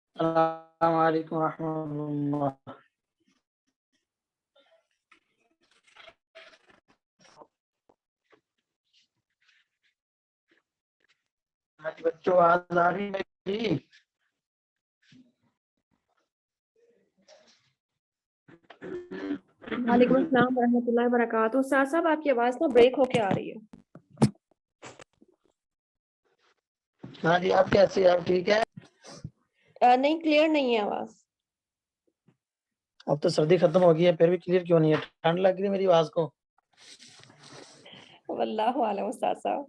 السلام علیکم ورحمۃ اللہ۔ بچوں آواز آ رہی ہے جی؟ وعلیکم السلام ورحمۃ اللہ وبرکاتہ۔ استاد صاحب آپ کی آواز نا بریک ہو کے آ رہی ہے۔ ہاں جی، آپ کیسے؟ آپ ٹھیک ہے؟ نہیں، کلیئر نہیں ہے آواز۔ اب تو سردی ختم ہو گئی ہے، پھر بھی کلیئر کیوں نہیں ہے؟ ٹھنڈ لگ رہی ہے میری آواز کو؟ واللہ عالم استاد صاحب۔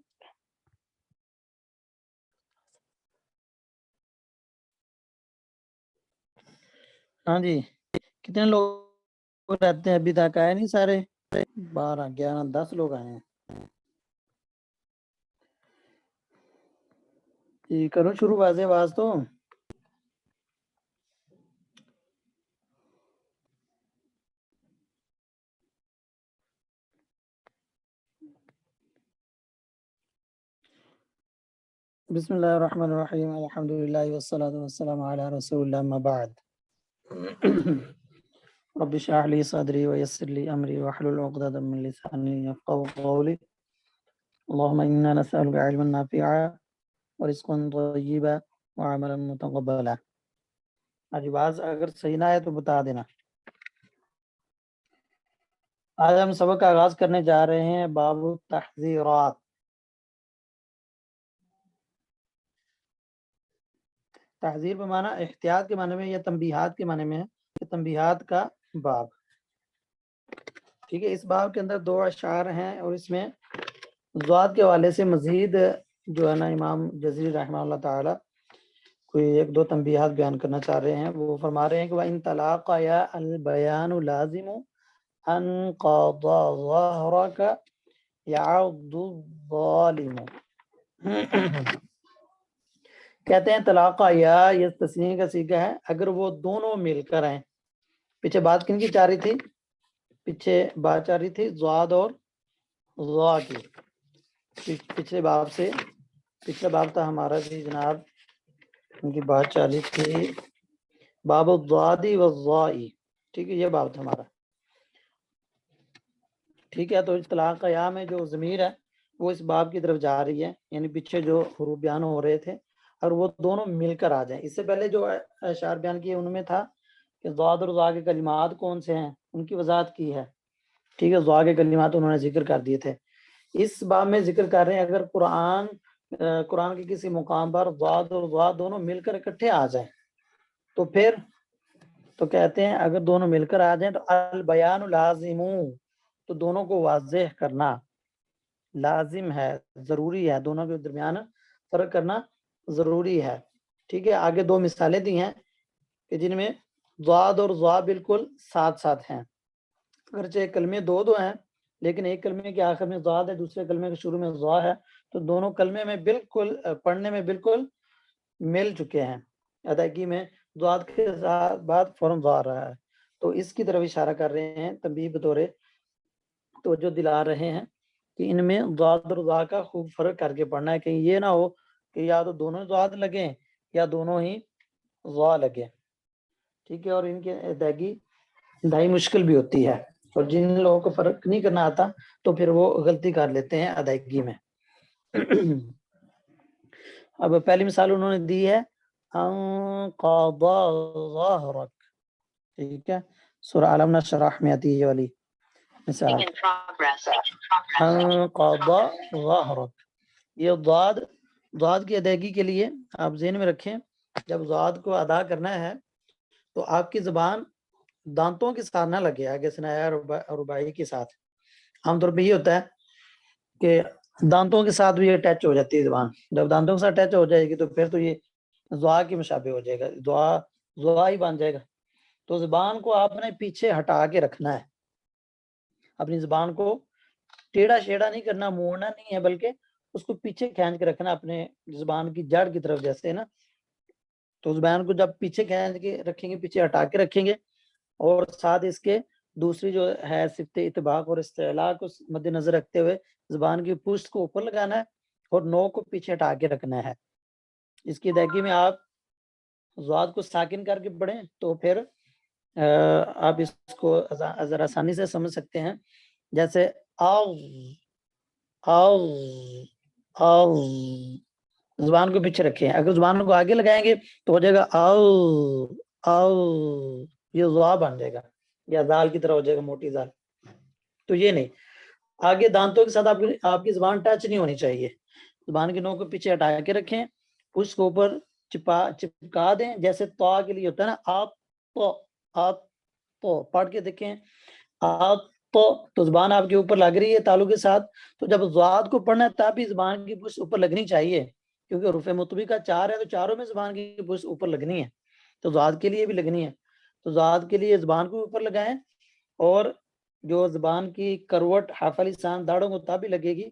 ہاں جی، کتنے لوگ رہتے ہیں؟ ابھی تک آئے نہیں سارے؟ 12 11 10 لوگ آئے ہیں جی۔ کرو شروع واضح آواز تو۔ بسم اللہ الرحمن الرحیم، الحمدللہ والصلاة والسلام علی رسول اللہ، اما بعد۔ رب اشرح لی صدری ویسر لی امری واحلل عقدۃ من لسانی یفقهوا قولی۔ اللهم انا نسألك علما نافعا ورزقا طیبا وعملا متقبلا۔ آج آواز اگر صحیح نہ ہے تو بتا دینا۔ آج ہم سبق کا آغاز کرنے جا رہے ہیں باب التحذیرات۔ تحذیر کے معنی احتیاط کے معنی میں یا تنبیہات کے معنی میں ہے، کہ تنبیہات کا باب۔ ٹھیک ہے، اس باب کے اندر 2 اشعار ہیں اور اس میں ذات کے حوالے سے مزید جو ہے نا امام جزری رحمہ اللہ تعالی کوئی 1-2 تنبیہات بیان کرنا چاہ رہے ہیں۔ وہ فرما رہے ہیں کہ وَإِن تَلَاقَيَا الْبَيَانُ لَازِمُ أَنْ قَضَى ظَهْرَكَ يَعُضُّ الظَّالِمُ۔ کہتے ہیں طلاق یا یہ تسنیہ کا صیغہ ہے اگر وہ دونوں مل کر ہیں۔ پیچھے بات کن کی چاہ رہی تھی؟ پیچھے بات چاہ رہی تھی ضاد اور ضا کی۔ پچھلے باب سے پچھلا باب تھا ہمارا جی جناب، ان کی بات چاہ رہی تھی باب الضاد والضائی۔ ٹھیک ہے، یہ باب تھا ہمارا۔ ٹھیک ہے، تو طلاق یا میں جو ضمیر ہے وہ اس باب کی طرف جا رہی ہے، یعنی پیچھے جو حروف بیان ہو رہے تھے اور وہ دونوں مل کر آ جائیں۔ اس سے پہلے جو اشعار بیان کیے ان میں تھا کہ ضاد اور ضا کے کلمات کون سے ہیں، ان کی وضاحت کی ہے۔ ٹھیک ہے، ضا کے کلمات انہوں نے ذکر کر دیے تھے۔ اس باب میں ذکر کر رہے ہیں اگر قرآن کے کسی مقام پر ضاد اور ضا دونوں مل کر اکٹھے آ جائیں تو پھر تو کہتے ہیں اگر دونوں مل کر آ جائیں تو البیان لازم، تو دونوں کو واضح کرنا لازم ہے، ضروری ہے، دونوں کے درمیان فرق کرنا ضروری ہے۔ ٹھیک ہے، آگے 2 مثالیں دی ہیں کہ جن میں ضاد اور ضا بالکل ساتھ ساتھ ہیں، اگرچہ کلمے 2 ہیں لیکن ایک کلمے کے آخر میں ضاد ہے، دوسرے کلمے کے شروع میں ضا ہے، تو دونوں کلمے میں بالکل پڑھنے میں بالکل مل چکے ہیں، ادائیگی میں ضاد کے بعد فوراً ضا رہا ہے۔ تو اس کی طرف اشارہ کر رہے ہیں، تنبیہ بطور توجہ دلا رہے ہیں کہ ان میں ضاد اور ضا کا خوب فرق کر کے پڑھنا ہے، کہیں یہ نہ ہو کہ یا تو دونوں ضاد لگیں یا دونوں ہی ضا لگے۔ ٹھیک ہے، اور ان کی ادائیگی انتہائی مشکل بھی ہوتی ہے، اور جن لوگوں کو فرق نہیں کرنا آتا تو پھر وہ غلطی کر لیتے ہیں ادائیگی میں۔ اب پہلی مثال انہوں نے دی ہے انقضى ظهرك۔ ٹھیک ہے، سورہ علم نشرح میں آتی ہے یہ والی مثال، انقضى ظهرك۔ یہ ضاد کی ادائیگی کے لیے آپ ذہن میں رکھیں، جب ضاد کو ادا کرنا ہے تو آپ کی زبان دانتوں کے ساتھ نہ لگے، آگے سنایا رباعی کے ساتھ۔ عام طور پہ یہ ہوتا ہے کہ دانتوں کے ساتھ بھی یہ ٹچ ہو جاتی ہے زبان، جب دانتوں کے ساتھ ٹچ ہو جائے گی تو پھر تو یہ ضا کی مشابہ ہو جائے گا، ضا ہی بن جائے گا۔ تو زبان کو آپ نے پیچھے ہٹا کے رکھنا ہے، اپنی زبان کو ٹیڑھا شیڑھا نہیں کرنا، موڑنا نہیں ہے، بلکہ اس کو پیچھے کھینچ کے رکھنا اپنے زبان کی جڑ کی طرف جیسے نا۔ تو زبان کو جب پیچھے کھینچ کے رکھیں گے، پیچھے ہٹا کے رکھیں گے، اور ساتھ اس کے دوسری جو ہے صفت اطباق اور استعلاء کو مد نظر رکھتے ہوئے زبان کی پشت کو اوپر لگانا ہے اور نوک کو پیچھے ہٹا کے رکھنا ہے۔ اس کی ادائیگی میں آپ ضاد کو ساکن کر کے پڑھیں تو پھر آپ اس کو ذرا آسانی سے سمجھ سکتے ہیں. جیسے زبان کو پیچھے رکھیں, اگر زبان کو آگے لگائیں گے تو ہو جائے گا یہ ضا بن جائے گا, یا زال کی طرح ہو جائے گا, موٹی زال. تو یہ نہیں, آگے دانتوں کے ساتھ آپ کی زبان ٹچ نہیں ہونی چاہیے. زبان کی نوک کو پیچھے ہٹا کے رکھیں, اس کو اوپر چپکا دیں, جیسے تو کے لیے ہوتا ہے نا, آپ تو پڑھ کے دیکھیں, آپ تو زبان آپ کے اوپر لگ رہی ہے تالو کے ساتھ. تو جب ضاد کو پڑھنا ہے تب بھی زبان کی پشت اوپر لگنی چاہیے, کیونکہ حروف متحرکہ 4 ہے تو چاروں میں زبان کی پشت اوپر لگنی ہے, تو ضاد کے لیے بھی لگنی ہے. تو ضاد کے لیے زبان کو اوپر لگائیں, اور جو زبان کی کروٹ حرف لسان داڑوں کو تب بھی لگے گی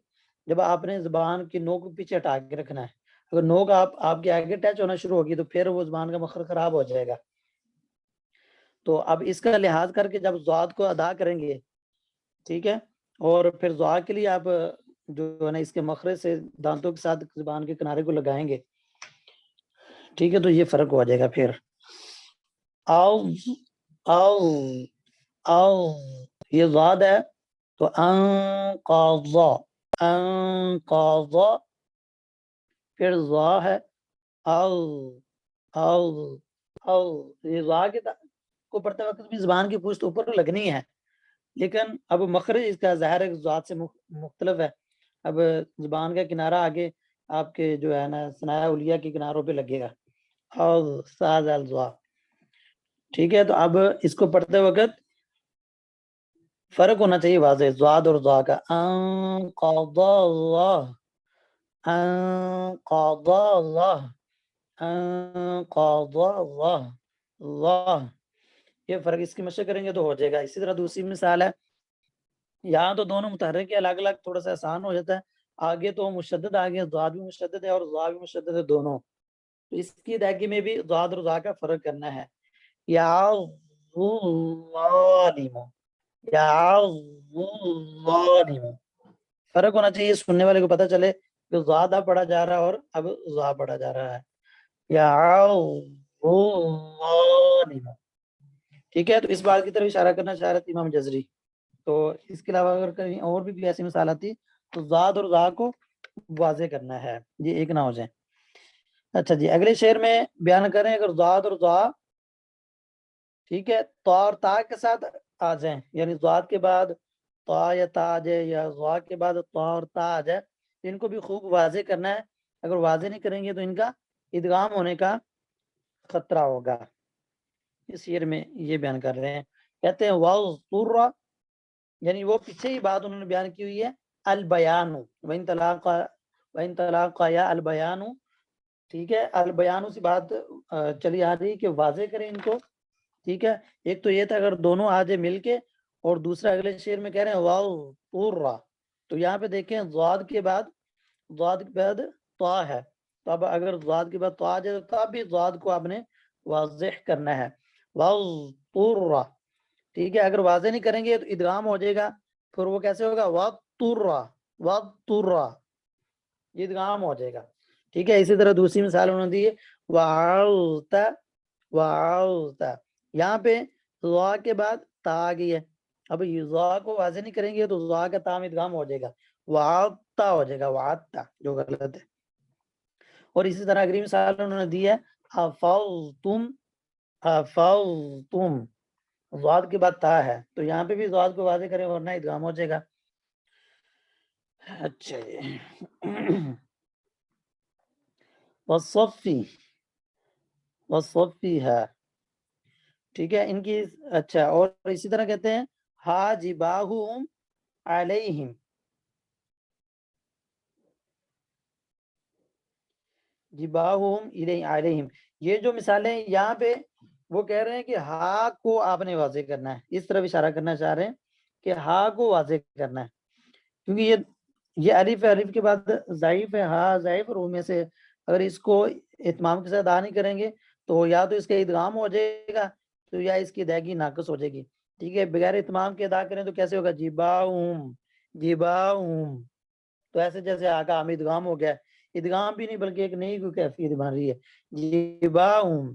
جب آپ نے زبان کی نوک کو پیچھے ہٹا کے رکھنا ہے. اگر نوک آپ کے آگے ٹچ ہونا شروع ہوگی تو پھر وہ زبان کا مخرج خراب ہو جائے گا. تو اب اس کا لحاظ کر کے جب ضاد کو ادا کریں گے, ٹھیک ہے, اور پھر ضا کے لیے آپ جو ہے نا اس کے مخرج سے دانتوں کے ساتھ زبان کے کنارے کو لگائیں گے, ٹھیک ہے, تو یہ فرق ہو جائے گا. پھر یہ ضاد ہے تو انقاضا, پھر ضا ہے یہ ضا کے کو پڑھتے وقت بھی زبان کی پشت اوپر لگنی ہے, لیکن اب مخرج اس کا ظاہر ہے ذات سے مختلف ہے. اب زبان کا کنارہ آگے آپ کے جو ہے نا ثنایا علیہ کے کناروں پہ لگے گا, ٹھیک ہے. تو اب اس کو پڑھتے وقت فرق ہونا چاہیے واضح ضاد اور ضا کا. انقضا اللہ, انقضا اللہ, انقضا اللہ, اللہ, یہ فرق اس کی مشق کریں گے تو ہو جائے گا. اسی طرح دوسری مثال ہے, یہاں تو دونوں متحرک کے الگ الگ تھوڑا سا آسان ہو جاتا ہے, آگے تو مشدد آگے ضاد بھی مشدد ہے اور ضا بھی مشدد ہے دونوں. تو اس کی ادائیگی میں بھی ضاد اور ضا کا فرق کرنا ہے. یا فرق ہونا چاہیے, سننے والے کو پتہ چلے کہ ضاد اب پڑھا جا رہا ہے اور اب ضا پڑھا جا رہا ہے. یا ٹھیک ہے. تو اس بات کی طرف اشارہ کرنا چاہ رہے تھے امام جزری. تو اس کے علاوہ اگر کہیں اور بھی ایسی مثال آتی تو ضاد اور ضا کو واضح کرنا ہے, یہ ایک نہ ہو جائے. اچھا جی, اگلے شعر میں بیان کریں. اگر ضاد اور ضا, ٹھیک ہے, تو اور تا کے ساتھ آ جائیں, یعنی ضاد کے بعد تا یا تا آ جائے, یا ضا کے بعد تا اور تا آ جائے, ان کو بھی خوب واضح کرنا ہے. اگر واضح نہیں کریں گے تو ان کا ادغام ہونے کا خطرہ ہوگا. اس شعر میں یہ بیان کر رہے ہیں, کہتے ہیں واضطر, یعنی وہ پیچھے ہی بات انہوں نے بیان کی ہوئی ہے, البیان وَإِن تَلَاقَ یا البیان, ٹھیک ہے. البیان سے بات چلی آ رہی کہ واضح کریں ان کو, ٹھیک ہے. ایک تو یہ تھا اگر دونوں آ جائے مل کے, اور دوسرا اگلے شعر میں کہہ رہے ہیں واضطر. تو یہاں پہ دیکھیں ضاد کے بعد طا ہے, تو اب اگر ضاد کے بعد طا آ جائے تو اب بھی ضاد کو آپ نے واضح کرنا ہے, واضطر, ٹھیک ہے. اگر واضح نہیں کریں گے تو ادغام ہو جائے گا, پھر وہ کیسے ہوگا, واضطر, یہ ادغام ہو جائے گا, ٹھیک ہے. اسی طرح دوسری مثال انہوں نے دی ہے وعوت, یہاں پہ ضا کے بعد تا آ گئی ہے. اب ضا کو واضح نہیں کریں گے تو ضا کا تا میں ادغام ہو جائے گا, وعتا ہو جائے گا, وعتا, جو غلط ہے. اور اسی طرح اگلی مثال انہوں نے دی ہے افوتم, ضاد کے بعد تا ہے, تو یہاں پہ بھی ضاد کو واضح کریں ورنہ ادغام ہو جائے گا. اچھا جی, وصفی ہے, ٹھیک ہے. ان کی اچھا, اور اسی طرح کہتے ہیں حاجباہم علیہم, جباہم علیہم, یہ جو مثالیں یہاں پہ وہ کہہ رہے ہیں کہ ہا کو آپ نے واضح کرنا ہے, اس طرف اشارہ کرنا چاہ رہے ہیں کہ ہا کو واضح کرنا ہے, کیونکہ یہ الف ہے, الف کے بعد ضعیف ہے, ہا ضعیف, اور میں سے اگر اس کو اتمام کے ساتھ ادا نہیں کریں گے تو یا تو اس کا ادغام ہو جائے گا تو یا اس کی ادائیگی ناقص ہو جائے گی, ٹھیک ہے. بغیر اتمام کے ادا کریں تو کیسے ہوگا, جباہم, تو ایسے جیسے آگا ہم ادغام ہو گیا, ادغام بھی نہیں بلکہ ایک نئی کوئی کیفیت بن رہی ہے, جباہم,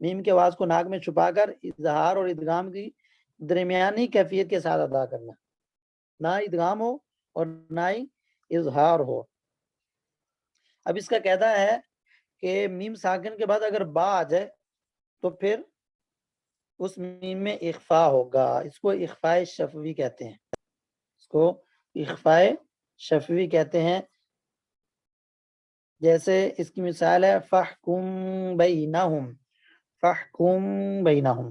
میم کے آواز کو ناک میں چھپا کر اظہار اور ادغام کی درمیانی کیفیت کے ساتھ ادا کرنا، نہ ادغام ہو اور نہ ہی اظہار ہو۔ اب اس کا قاعدہ ہے کہ میم ساکن کے بعد اگر با آ جائے تو پھر اس میم میں اخفا ہوگا، اس کو اخفاء شفوی کہتے ہیں، اس کو اخفاء شفوی کہتے ہیں۔ جیسے اس کی مثال ہے فاحکم بینہم، فاحکم بینہم،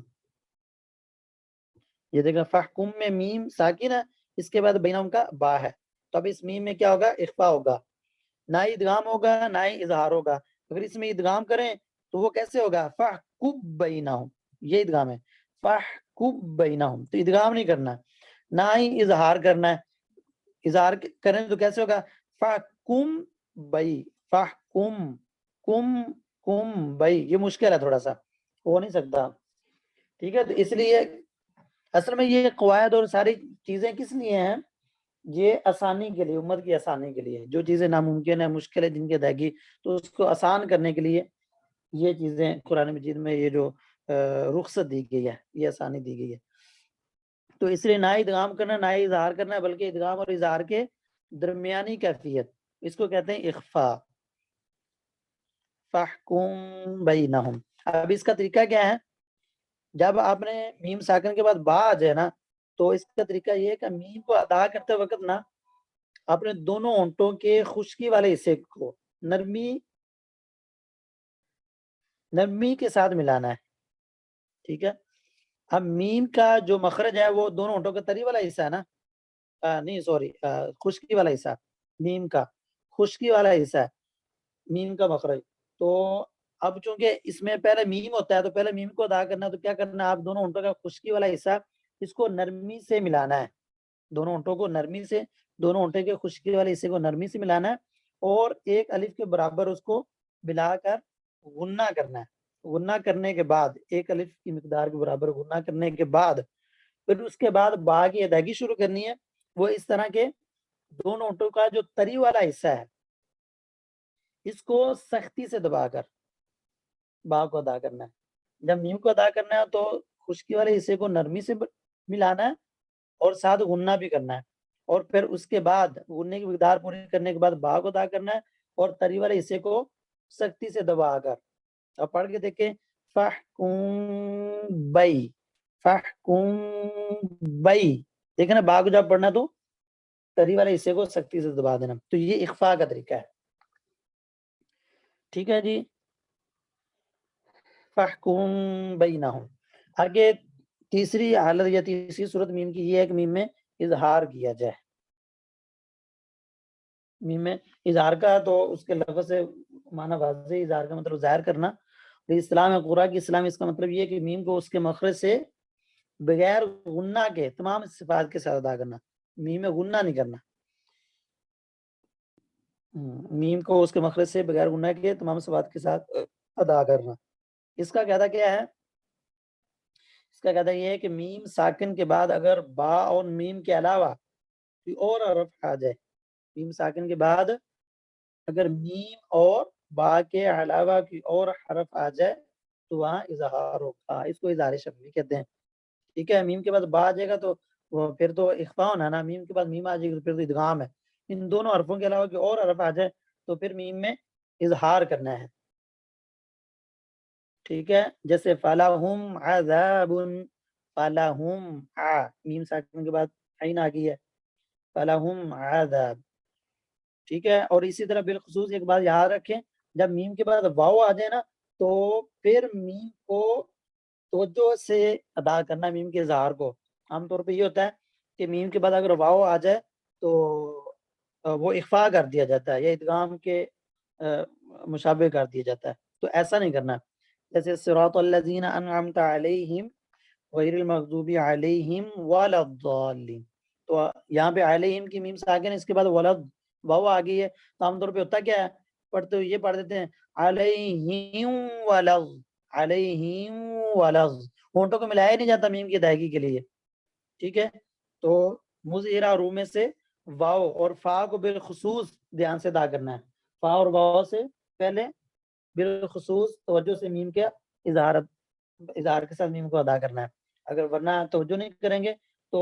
یہ دیکھیں فاحکم میں میم ساکن ہے، اس کے بعد بینہم کا با ہے، تو اب اس میم میں کیا ہوگا؟ اخفا ہوگا، نہ ہی ادغام ہوگا نہ ہی اظہار ہوگا۔ اگر اس میں ادغام کریں تو وہ کیسے ہوگا؟ فاحکم بینہم، یہ ادغام ہے، فاحکم بینہم، تو ادغام نہیں کرنا، نہ ہی اظہار کرنا ہے، اظہار کریں تو کیسے ہوگا؟ فاحکم بئی، فاحکم، کم کم بئی، یہ مشکل ہے تھوڑا سا، ہو نہیں سکتا، ٹھیک ہے؟ تو اس لیے اصل میں یہ قواعد اور ساری چیزیں کس لیے ہیں؟ یہ آسانی کے لیے، امت کی آسانی کے لیے، جو چیزیں ناممکن ہے، مشکل ہے جن کی ادائیگی، تو اس کو آسان کرنے کے لیے یہ چیزیں قرآن مجید میں یہ جو رخصت دی گئی ہے، یہ آسانی دی گئی ہے۔ تو اس لیے نہ ادغام کرنا نہ اظہار کرنا، بلکہ ادغام اور اظہار کے درمیانی کیفیت، اس کو کہتے ہیں اخفا۔ فاحکم بینہم، اب اس کا طریقہ کیا ہے؟ جب آپ نے میم ساکن کے بعد با آ جائے نا، تو اس کا طریقہ یہ ہے کہ میم کو ادا کرتے وقت نا اپنے دونوں ہونٹوں کے خشکی والے حصے کو نرمی کے ساتھ ملانا ہے، ٹھیک ہے؟ اب میم کا جو مخرج ہے وہ دونوں ہونٹوں کا تری والا حصہ ہے نا، نہیں سوری، خشکی والا حصہ، میم کا خشکی والا حصہ ہے میم کا مخرج۔ تو اب چونکہ اس میں پہلے میم ہوتا ہے تو پہلے میم کو ادا کرنا ہے، تو کیا کرنا ہے؟ آپ دونوں ہونٹوں کا خشکی والا حصہ اس کو نرمی سے ملانا ہے، دونوں ہونٹوں کو نرمی سے، دونوں ہونٹے کے خشکی والے حصے کو نرمی سے ملانا ہے، اور ایک الف کے برابر اس کو ملا کر غنہ کرنا ہے۔ غنہ کرنے کے بعد، ایک الف کی مقدار کے برابر غنہ کرنے کے بعد پھر اس کے بعد با کی ادائیگی شروع کرنی ہے۔ وہ اس طرح کے دونوں ہونٹوں کا جو تری والا حصہ ہے اس کو سختی سے دبا کر با کو ادا کرنا ہے۔ جب میم کو ادا کرنا ہے تو خشکی والے حصے کو نرمی سے ملانا ہے اور ساتھ غنہ بھی کرنا ہے، اور پھر اس کے بعد غننے کی مقدار پوری کرنے کے بعد با کو ادا کرنا ہے اور تری والے حصے کو سختی سے دبا کر۔ اب پڑھ کے دیکھیں، فاحکم بئی، فاحکم بئی، دیکھیں نا، با کو جب پڑھنا تو تری والے حصے کو سختی سے دبا دینا، تو یہ اخفاء کا طریقہ ہے، ٹھیک ہے جی؟ فاحکم بینہم۔ آگے تیسری حالت یا تیسری صورت میم کی یہ ہے کہ میم میں اظہار کیا جائے۔ میم میں اظہار کا تو اس کے لفظ سے معنی واضح، اظہار کا مطلب ظاہر کرنا، اسلام قرآن کی اسلام اس کا مطلب یہ ہے کہ میم کو اس کے مخرج سے بغیر غنہ کے تمام صفات کے ساتھ ادا کرنا، میم میں غنہ نہیں کرنا، میم کو اس کے مخرج سے بغیر غنہ کے تمام صفات کے ساتھ ادا کرنا۔ اس کا قاعدہ کیا ہے؟ اس کا قاعدہ یہ ہے کہ میم ساکن کے بعد اگر با اور میم کے علاوہ کوئی اور حرف آ جائے، میم ساکن کے بعد اگر میم اور با کے علاوہ کوئی اور حرف آ جائے تو وہاں اظہار ہوگا، اس کو اظہار شفوی کہتے ہیں، ٹھیک ہے؟ میم کے بعد با آ جائے گا تو پھر تو اخفاء ہونا نا، میم کے بعد میم آ جائے گی تو پھر تو ادغام ہے۔ ان دونوں حرفوں کے علاوہ کوئی اور حرف آ جائے تو پھر میم میں اظہار کرنا ہے، ٹھیک ہے؟ جیسے فَلَهُمْ عَذَابٌ، فَلَهُمْ میم ساکن کے بعد عین آ گئی ہے، فَلَهُمْ عَذَاب، ٹھیک ہے؟ اور اسی طرح بالخصوص ایک بات یاد رکھیں، جب میم کے بعد واو آ جائے نا تو پھر میم کو توجہ سے ادا کرنا، میم کے اظہار کو۔ عام طور پہ یہ ہوتا ہے کہ میم کے بعد اگر واو آ جائے تو وہ اخفاء کر دیا جاتا ہے یا ادغام کے مشابہ کر دیا جاتا ہے، تو ایسا نہیں کرنا۔ جیسے صراط الذین انعمت علیہم غیر المغضوب علیہم ولا الضالین، تو یہاں پہ علیہم کی میم ساکن ہے، اس کے بعد ولد واو آ گئی ہے، تو عام طور پہ ہوتا کیا ہے، پڑھتے ہوئے یہ پڑھ دیتے ہیں علیہم ولد، علیہم ولد، ہونٹوں کو ملایا نہیں جاتا میم کی ادائیگی کے لیے، ٹھیک ہے؟ تو مظہرہ روح میں سے واو اور فا کو بالخصوص دھیان سے ادا کرنا ہے، فا اور واو سے پہلے بالخصوص توجہ سے میم کے اظہار اظہار کے ساتھ میم کو ادا کرنا ہے، اگر ورنہ توجہ نہیں کریں گے تو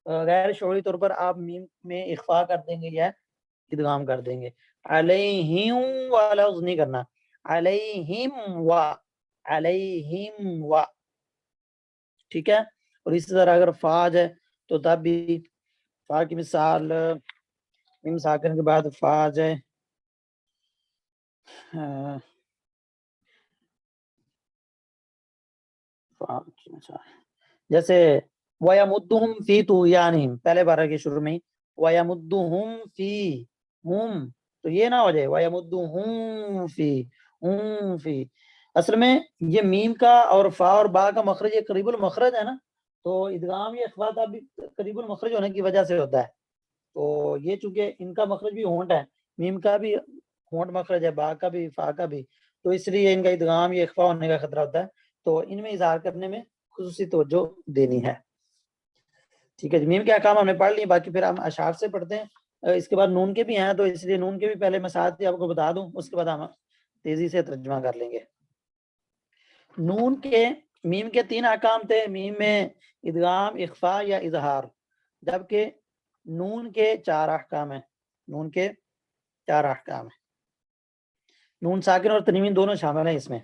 غیر شعوری طور پر آپ میم میں اخفا کر دیں گے یا ادغام کر دیں گے. علیہم و لفظ نہیں کرنا، علیہم و، ٹھیک ہے. اور اسی طرح اگر فا ہے تو تب بھی فا کی مثال میم ساکن کے بعد فا ہے، جیسے وَيَمُدُّهُمْ فِي طُغْيَانِهِمْ، پہلے بارہ کے شروع میں وَيَمُدُّهُمْ فِي ہم، تو یہ نہ ہو جائے وَيَمُدُّهُمْ فِي. اصل میں یہ میم کا اور فا اور با کا مخرج یہ قریب المخرج ہے نا، تو ادغام یا اخفا کا بھی قریب المخرج ہونے کی وجہ سے ہوتا ہے. تو یہ چونکہ ان کا مخرج بھی ہونٹ ہے، میم کا بھی ہونٹ مخرج ہے، با کا بھی فا کا بھی، تو اس لیے ان کا ادغام یا اخفا ہونے کا خطرہ ہوتا ہے. تو ان میں اظہار کرنے میں خصوصی توجہ دینی ہے. ٹھیک ہے جی، میم کے احکام ہم نے پڑھ لیے، باقی پھر ہم اشعار سے پڑھتے ہیں. اس کے بعد نون کے بھی ہیں، تو اس لیے نون کے بھی پہلے میں ساتھ ہی آپ کو بتا دوں، اس کے بعد ہم تیزی سے ترجمہ کر لیں گے. نون کے میم کے 3 احکام تھے، میم میں ادغام، اخفا یا اظہار، جبکہ نون کے 4 احکام ہیں. نون کے 4 احکام ہیں. نون ساکن اور تنوین دونوں شامل ہیں اس میں،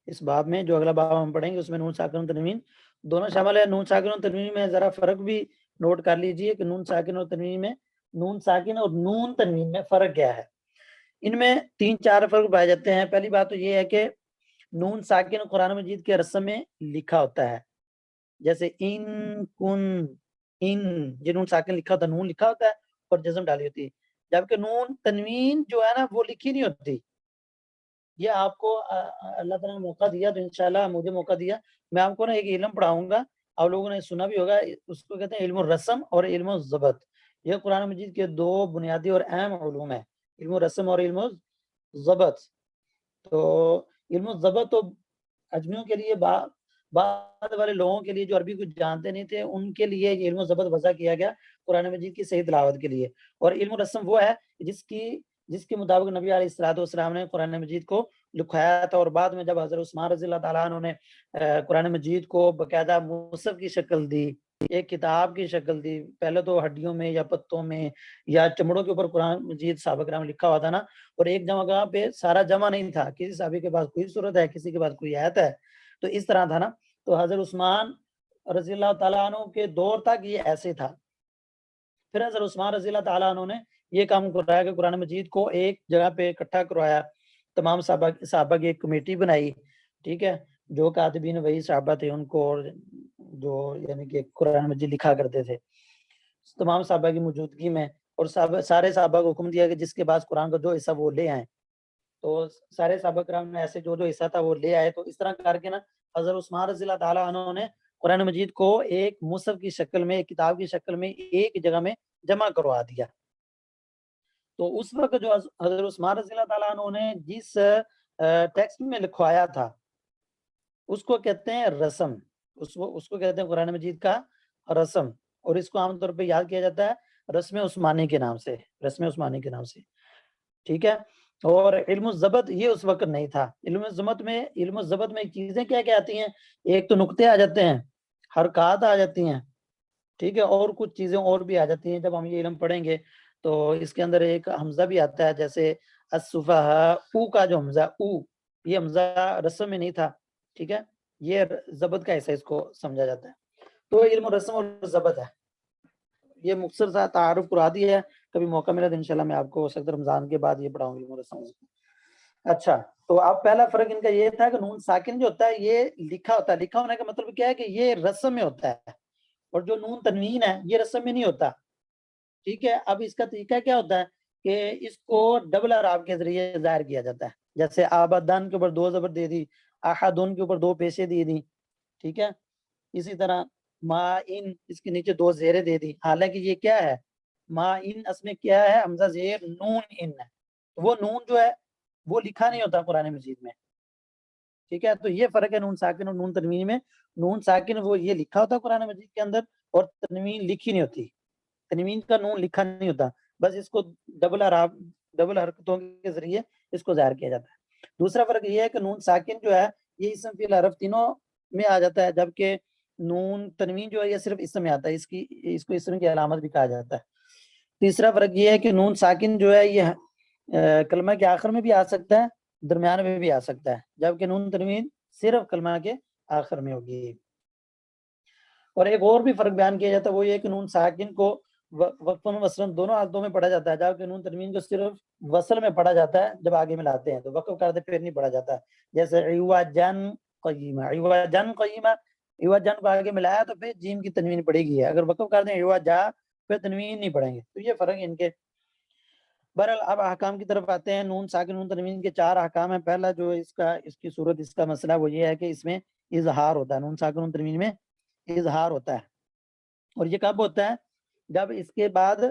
اس باب میں جو اگلا باب ہم پڑھیں گے اس میں نون ساکن اور تنوین دونوں شامل ہے. نون ساکن اور تنوین میں ذرا فرق بھی نوٹ کر لیجئے کہ نون ساکن اور تنوین میں، نون ساکن اور نون تنوین میں فرق کیا ہے. ان میں 3-4 فرق پائے جاتے ہیں. پہلی بات تو یہ ہے کہ نون ساکن قرآن مجید کے رسم میں لکھا ہوتا ہے، جیسے ان کن، ان یہ نون ساکن لکھا ہوتا ہے، نون لکھا ہوتا ہے اور جزم ڈالی ہوتی ہے، جبکہ نون تنوین جو ہے نا وہ لکھی نہیں ہوتی. یہ آپ کو اللہ تعالیٰ نے موقع دیا، تو انشاءاللہ مجھے موقع دیا، میں آپ کو نا ایک علم پڑھاؤں گا، آپ لوگوں نے سنا بھی ہوگا، اس کو کہتے ہیں علم الرسم اور علم الضبط. یہ قرآن مجید کے 2 بنیادی اور اہم علوم ہیں، علم الرسم اور علم الضبط. تو علم الضبط تو اجمیوں کے لیے، بعد والے لوگوں کے لیے جو عربی کو جانتے نہیں تھے ان کے لیے یہ علم الضبط وضع کیا گیا قرآن مجید کی صحیح تلاوت کے لیے. اور علم الرسم وہ ہے جس کے مطابق نبی علیہ الصلوۃ والسلام نے قرآن مجید کو لکھوایا تھا، اور بعد میں جب حضرت عثمان رضی اللہ تعالیٰ عنہ نے قرآن مجید کو باقاعدہ مصحف کی شکل دی، ایک کتاب کی شکل دی، پہلے تو ہڈیوں میں یا پتوں میں یا چمڑوں کے اوپر قرآن مجید صحابہ کرام لکھا ہوا تھا نا، اور ایک جگہ پہ سارا جمع نہیں تھا، کسی صحابی کے پاس کوئی صورت ہے، کسی کے پاس کوئی آیت ہے، تو اس طرح تھا نا. تو حضرت عثمان رضی اللہ تعالیٰ عنہ کے دور تک یہ ایسے تھا. پھر حضرت عثمان رضی اللہ تعالیٰ عنہ نے یہ کام کرایا کہ قرآن مجید کو ایک جگہ پہ اکٹھا کروایا، تمام صحابہ کی ایک کمیٹی بنائی، ٹھیک ہے، جو کاتبین وہی صحابہ تھے ان کو، جو یعنی کہ قرآن مجید لکھا کرتے تھے، تمام صحابہ کی موجودگی میں، اور سارے صحابہ کو حکم دیا کہ جس کے پاس قرآن کا جو حصہ وہ لے آئیں. تو سارے صحابہ کرام نے ایسے جو حصہ تھا وہ لے آئے. تو اس طرح کر کے نا حضرت عثمان رضی اللہ تعالیٰ عنہ نے قرآن مجید کو ایک مصحف کی شکل میں، ایک کتاب کی شکل میں ایک جگہ میں جمع کروا دیا. تو اس وقت جو حضرت عثمان رضی اللہ تعالیٰ عنہ نے جس ٹیکسٹ میں لکھوایا تھا اس کو کہتے ہیں رسم، اس کو کہتے ہیں قرآن مجید کا رسم، اور اس کو عام طور پہ یاد کیا جاتا ہے رسم عثمانی کے نام سے، رسم عثمانی کے نام سے، ٹھیک ہے. اور علم الضبط یہ اس وقت نہیں تھا. علم الضبط میں چیزیں کیا کیا آتی ہیں، ایک تو نقطے آ جاتے ہیں، حرکات آ جاتی ہیں، ٹھیک ہے، اور کچھ چیزیں اور بھی آ جاتی ہیں. جب ہم یہ علم پڑھیں گے تو اس کے اندر ایک حمزہ بھی آتا ہے، جیسے السفہاء، او کا جو حمزہ، او یہ حمزہ رسم میں نہیں تھا، ٹھیک ہے، یہ ضبط کا حصہ اس کو سمجھا جاتا ہے. تو علم رسم اور ضبط ہے. یہ مختصر سا تعارف کرا دیا ہے، کبھی موقع ملا تو انشاءاللہ میں آپ کو سخت رمضان کے بعد یہ پڑھاؤں گی مرسم. اچھا، تو اب پہلا فرق ان کا یہ تھا کہ نون ساکن جو ہوتا ہے یہ لکھا ہوتا ہے. لکھا ہونے کا مطلب کیا ہے کہ یہ رسم میں ہوتا ہے، اور جو نون تنوین ہے یہ رسم میں نہیں ہوتا، ٹھیک ہے. اب اس کا طریقہ کیا ہوتا ہے کہ اس کو ڈبل اعراب کے ذریعے ظاہر کیا جاتا ہے. جیسے آبادان کے اوپر 2 زبر دے دی، احدن کے اوپر 2 پیشے دے دی، ٹھیک ہے. اسی طرح ما ان، اس کے نیچے 2 زیریں دے دی. حالانکہ یہ کیا ہے، ما ان اس میں کیا ہے، حمزہ زیر نون ان ہے. وہ نون جو ہے وہ لکھا نہیں ہوتا قرآن مجید میں، ٹھیک ہے. تو یہ فرق ہے نون ساکن اور نون تنوین میں. نون ساکن وہ یہ لکھا ہوتا ہے قرآن مجید کے اندر، اور تنوین لکھی نہیں ہوتی. تنوین کا نون لکھا نہیں ہوتا، بس اس کو ڈبل حرکتوں کے ذریعے اس کو ظاہر کیا جاتا ہے. دوسرا فرق یہ ہے کہ نون ساکن جو ہے یہ اسم فی الحرف تینوں میں آ جاتا ہے، جبکہ نون تنوین جو ہے یہ صرف اسم میں آتا ہے، اس کو اسم کی علامت بھی کہا جاتا ہے۔ تیسرا فرق یہ ہے کہ نون ساکن جو ہے یہ کلمہ کے آخر میں بھی آ سکتا ہے، درمیان میں بھی آ سکتا ہے، جبکہ نون تنوین صرف کلمہ کے آخر میں ہوگی۔ اور ایک اور بھی فرق بیان کیا جاتا ہے، وہ یہ کہ نون ساکن کو وقفاً وصلاً دونوں حالتوں میں پڑھا جاتا ہے، جبکہ نون تنوین کو صرف وصل میں پڑھا جاتا ہے، جب آگے میں لاتے ہیں تو وقف کرتے پھر نہیں پڑھا جاتا، جیسے عوجن قیمہ، عوجن قیمہ، عوجن کو آگے ملایا تو پھر جیم کی تنوین پڑے گی ہے، اگر وقف کر دیں عوجا پھر تنوین نہیں پڑھیں گے، تو یہ فرق ہے ان کے۔ بہرحال اب احکام کی طرف آتے ہیں۔ نون ساکن نون تنوین کے 4 احکام ہیں۔ پہلا جو اس کی صورت، اس کا مسئلہ وہ یہ ہے کہ اس میں اظہار ہوتا ہے، نون ساکن نون تنوین میں اظہار ہوتا ہے، اور یہ کب ہوتا ہے؟ جب اس کے بعد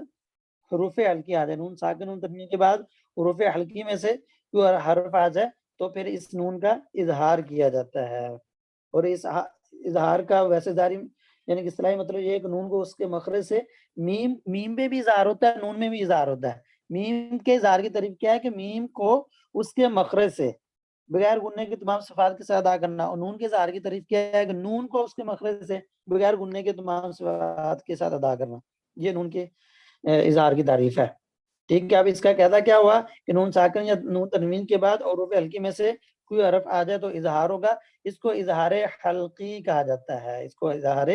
حروف حلقی آ جائے، نون ساکن نون تنوین کے بعد حروف حلقی میں سے کوئی حرف آ جائے تو پھر اس نون کا اظہار کیا جاتا ہے۔ اور اس اظہار کا ویسے ظاہری یعنی کہ اصطلاحی مطلب یہ ہے کہ نون کو اس کے مخرج سے میم میں بھی اظہار ہوتا ہے، نون میں بھی اظہار ہوتا ہے۔ میم کے اظہار کی طریق کیا ہے کہ میم کو اس کے مخرج سے بغیر گننے کے تمام صفات کے ساتھ ادا کرنا، اور نون کے اظہار کی طریق کیا ہے کہ نون کو اس کے مخرج سے بغیر گننے کے تمام صفات کے ساتھ ادا کرنا۔ یہ نون کے اظہار کی تعریف ہے۔ ٹھیک ہے، اب اس کا قاعدہ کیا ہوا کہ نون ساکن یا نون تنوین کے بعد اور حروف حلقی میں سے کوئی حرف آ جائے تو اظہار ہوگا۔ اس کو اظہار حلقی کہا جاتا ہے، اس کو اظہار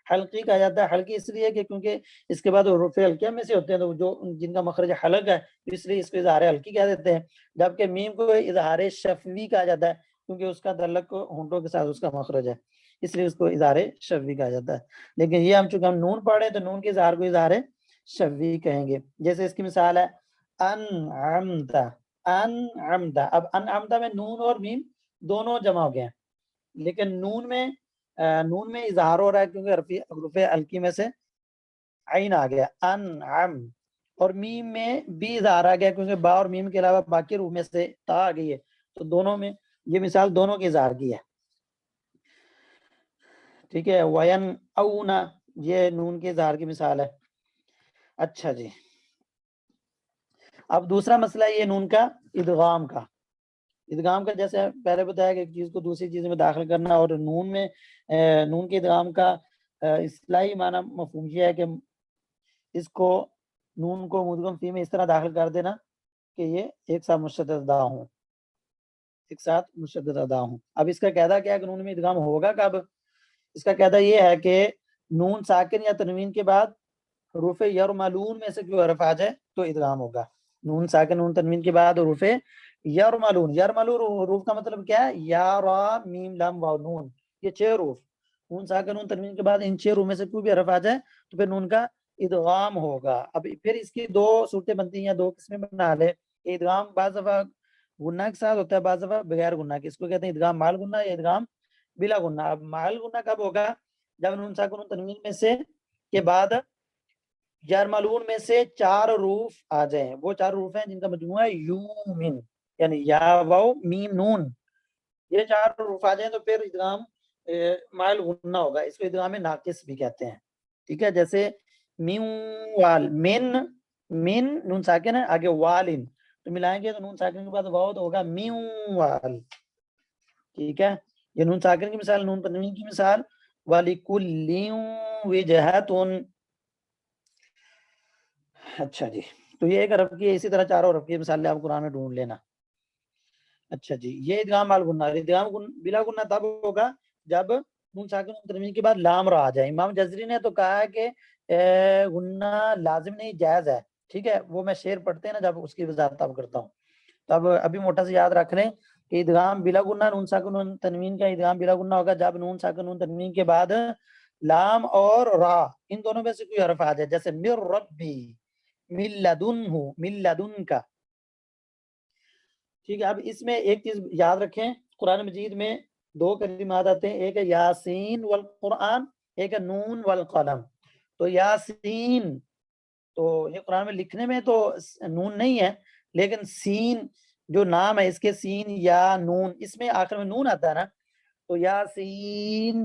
حلقی کہا جاتا ہے۔ حلقی اس لیے کہ کیونکہ اس کے بعد حروف حلقیہ میں سے ہوتے ہیں تو جو جن کا مخرج حلق ہے، اس لیے اس کو اظہار حلقی کہہ دیتے ہیں، جبکہ میم کو اظہار شفوی کہا جاتا ہے کیونکہ اس کا تعلق ہونٹوں کے ساتھ اس کا مخرج ہے، اس لیے اس کو اظہار شفوی کہا جاتا ہے۔ لیکن یہ چونکہ ہم نون پڑھ رہے ہیں تو نون کے اظہار کو اظہار شفوی کہیں گے۔ جیسے اس کی مثال ہے انعمت، انعمت۔ اب انعمت میں نون اور میم دونوں جمع ہو گئے ہیں، لیکن نون میں اظہار ہو رہا ہے کیونکہ حروف حلقی میں سے عین آ گیا انعم، اور میم میں بھی اظہار آ گیا کیونکہ با اور میم کے علاوہ باقی حروف میں سے تا آ گئی ہے، تو دونوں میں یہ مثال دونوں کے اظہار کی ہے۔ ٹھیک ہے، وین اونا، یہ نون کے اظہار کی مثال ہے۔ اچھا جی، اب دوسرا مسئلہ یہ نون کا ادغام کا۔ ادغام کا جیسے پہلے بتایا کہ ایک چیز کو دوسری چیز میں داخل کرنا، اور نون کے ادغام کا اصطلاحی معنی مفہوم یہ ہے کہ اس کو نون کو مدغم فی میں اس طرح داخل کر دینا کہ یہ ایک ساتھ مشدد ادا ہوں، ایک ساتھ مشدد ادا ہوں۔ اب اس کا قاعدہ کیا ہے کہ نون میں ادغام ہوگا کب؟ اس کا قاعدہ یہ ہے کہ نون ساکن یا تنوین کے بعد حروف یرملون میں سے کوئی حرف آ جائے تو ادغام ہوگا۔ نون ساکن نون تنوین کے بعد حروف یرملون، یرملون حروف کا مطلب کیا ہے؟ یا را میم لام واو نون، یہ 6 حروف، نون ساکن نون تنوین کے بعد ان 6 حروف میں سے کوئی بھی حرف آ جائے تو پھر نون کا ادغام ہوگا۔ اب پھر اس کی 2 صورتیں بنتی ہیں، 2 قسمیں بنا لے۔ ادغام بعض دفعہ گنہ کے ساتھ ہوتا ہے، بعض دفعہ بغیر گنہ کے، اس کو کہتے ہیں ادغام مال گنہ یا ادغام بلا گنہ۔ اب مال گنہ کب ہوگا؟ جب نون ساکن نون تنوین میں سے کے بعد یرملون میں سے 4 حروف آ جائیں، وہ 4 حروف ہیں جن کا مجموعہ ہے یومن، یعنی یا واو میم نون، یہ 4 حروف آ جائیں تو پھر ادغام مائل غنہ ہوگا، اس کو ادغام ناقص بھی کہتے ہیں۔ ٹھیک ہے، جیسے مین وال، من نون ساکن ہے، آگے والن، تو ملائیں گے تو نون ساکن کے بعد واو تو ہوگا مین وال۔ ٹھیک ہے، یہ نون ساکن کی مثال، نون تنوین کی مثال وَلِكُلٍّ وِجْهَةٌ۔ اچھا جی، تو یہ ایک حرف کی، اسی طرح 4 حرف کی مثال آپ قرآن میں ڈھونڈ لینا۔ اچھا جی، یہ ادغام مال گنہ، ادغام بلا گنہ تب ہوگا جب نون ساکن نون تنوین کے بعد لام را آ جائے۔ امام جزری نے تو کہا ہے کہ گنہ لازم نہیں جائز ہے، ٹھیک ہے، وہ میں شعر پڑھتے ہیں نا جب اس کی وضاحت تب کرتا ہوں، تب ابھی موٹا سے یاد رکھ لیں کہ ادغام بلا گنہ نون ساکن نون تنوین کا ادغام بلا گنہ ہوگا جب نون ساکن نون تنوین کے بعد لام اور را ان دونوں میں سے کوئی حرف آ جائے، جیسے مر ربی، من لدنہ، من لدن کا۔ ٹھیک ہے، اب اس میں ایک چیز یاد رکھیں، قرآن مجید میں 2 کلمات آتے ہیں، ایک ہے یاسین والقرآن، ایک ہے نون والقلم۔ تو یاسین تو یہ قرآن میں لکھنے میں تو نون نہیں ہے، لیکن سین جو نام ہے اس کے، سین یا نون، اس میں آخر میں نون آتا ہے نا، تو یاسین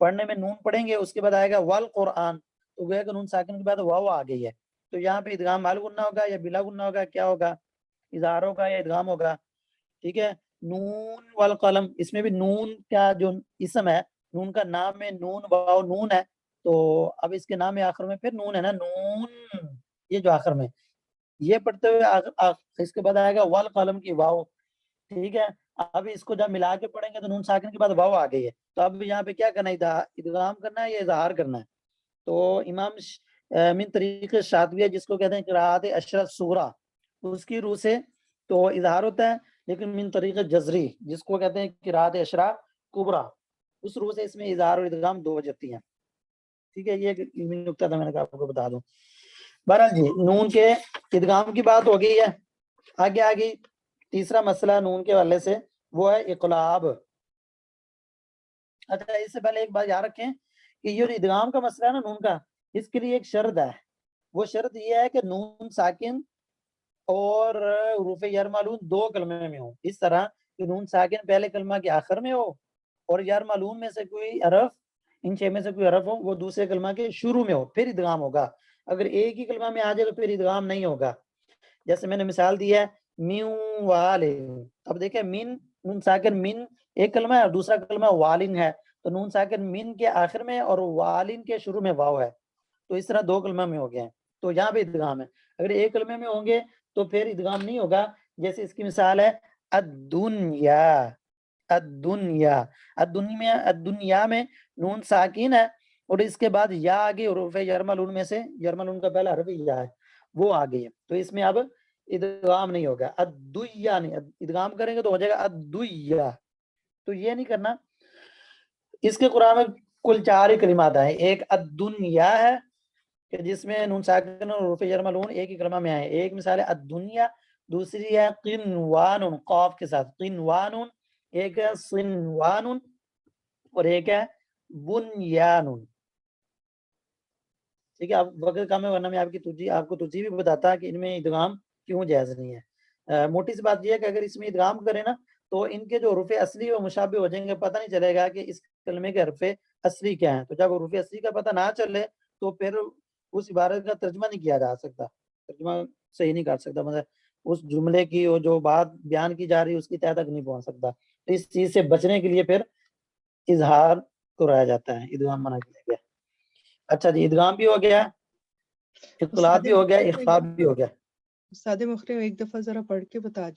پڑھنے میں نون پڑھیں گے، اس کے بعد آئے گا والقرآن، تو گویا کہ نون ساکن کے بعد واو آ گئی ہے، تو یہاں پہ ادغام مال گنہ ہوگا یا بلا گنہ ہوگا، کیا ہوگا؟ اظہار ہوگا یا ادغام ہوگا؟ ٹھیک ہے، نون والقلم، اس میں بھی نون کا جو اسم ہے، نون کا نام میں نون واو نون ہے، تو اب اس کے نام میں آخر میں پھر نون ہے نا، نون یہ جو آخر میں یہ پڑھتے ہوئے اس کے بعد آئے گا والقلم کی واو، ٹھیک ہے. اب اس کو جب ملا کے پڑھیں گے تو نون ساکن کے بعد واو آ گئی ہے، تو اب یہاں پہ کیا کرنا ہے، ادغام کرنا ہے یا اظہار کرنا ہے. تو امام من طریق شاطبیہ جس کو کہتے ہیں قراءت اشرف صغریٰ، اس کی روح سے تو اظہار ہوتا ہے، لیکن من طریق جزری جس کو کہتے ہیں قراءت اشرف کبریٰ، اس روح سے اس میں اظہار اور ادغام دو وجہتی ہیں. ٹھیک ہے، یہ ایک علمی نکتہ تھا، میں نے کہا آپ کو بتا دوں. بہرحال جی نون کے ادغام کی بات ہو گئی ہے. آگے تیسرا مسئلہ نون کے حوالے سے وہ ہے اقلاب. اچھا اس سے پہلے ایک بات یاد رکھیں کہ یہ جو ادغام کا مسئلہ ہے نا نون کا، اس کے لیے ایک شرط ہے. وہ شرط یہ ہے کہ نون ساکن اور حروف یرملون دو کلمے میں ہوں. اس طرح کہ نون ساکن پہلے کلمہ کے آخر میں ہو اور یرملون میں سے کوئی حرف، ان چھ میں سے کوئی حرف ہو وہ دوسرے کلمہ کے شروع میں ہو، پھر ادغام ہوگا. اگر ایک ہی کلمہ میں آ جائے تو پھر ادغام نہیں ہوگا. جیسے میں نے مثال دی ہے میوں والن. اب دیکھیں من، نون ساکن من ایک کلمہ ہے اور دوسرا کلمہ والن ہے، تو نون ساکن من کے آخر میں اور والن کے شروع میں واو ہے، تو اس طرح دو کلمہ میں ہو گئے ہیں، تو یہاں پہ ادغام ہے. اگر ایک کلمے میں ہوں گے تو پھر ادغام نہیں ہوگا. جیسے اس کی مثال ہے الدنیا، الدنیا. الدنیا میں نون ساکین ہے اور اس کے بعد یا آگے حروف یرملون میں سے، یرملون کا پہلا حرف یا ہے، وہ آ گئی ہے، تو اس میں اب ادغام نہیں ہوگا. الدیا نہیں، ادغام کریں گے تو ہو جائے گا الدیا. تو یہ نہیں کرنا. اس کے قرآن میں کل 4 ہی کلمات ہیں. ایک الدنیا ہے کہ جس میں نون ساکن اور حروف یرملون ایک ہی کلمہ میں آئے. ایک مثال ہے الدنیا. دوسری ہے قنوان قاف کے ساتھ قنوان. ایک ہے صنوان اور ایک ہے بنیان. ٹھیک ہے، اب وقت کم ہے ورنہ میں آپ کو تجزیہ بھی بتاتا کہ ان میں ادغام کیوں جائز نہیں ہے. موٹی سی بات یہ ہے کہ اگر اس میں ادغام کریں نا تو ان کے جو حروف اصلی و مشابہ ہو جائیں گے، پتہ نہیں چلے گا کہ اس کلمے کے حرف اصلی کیا ہیں. تو جب حروف اصلی کا پتہ نہ چلے تو پھر اس عبارت کا ترجمہ نہیں کیا جا سکتا، ترجمہ صحیح نہیں کر سکتا، مطلب اس جملے کی وہ جو بات بیان کی جا رہی ہے اس کی تہ تک نہیں پہنچ سکتا. تو اس چیز سے بچنے کے لیے پھر اظہار کرایا جاتا ہے، ادغام منع کیا گیا. اچھا جی، ادغام بھی ہو گیا، اقلاب بھی ہو گیا، اخفاء بھی ہو گیا. استاد مکرم ایک دفعہ ذرا پڑھ کے بتا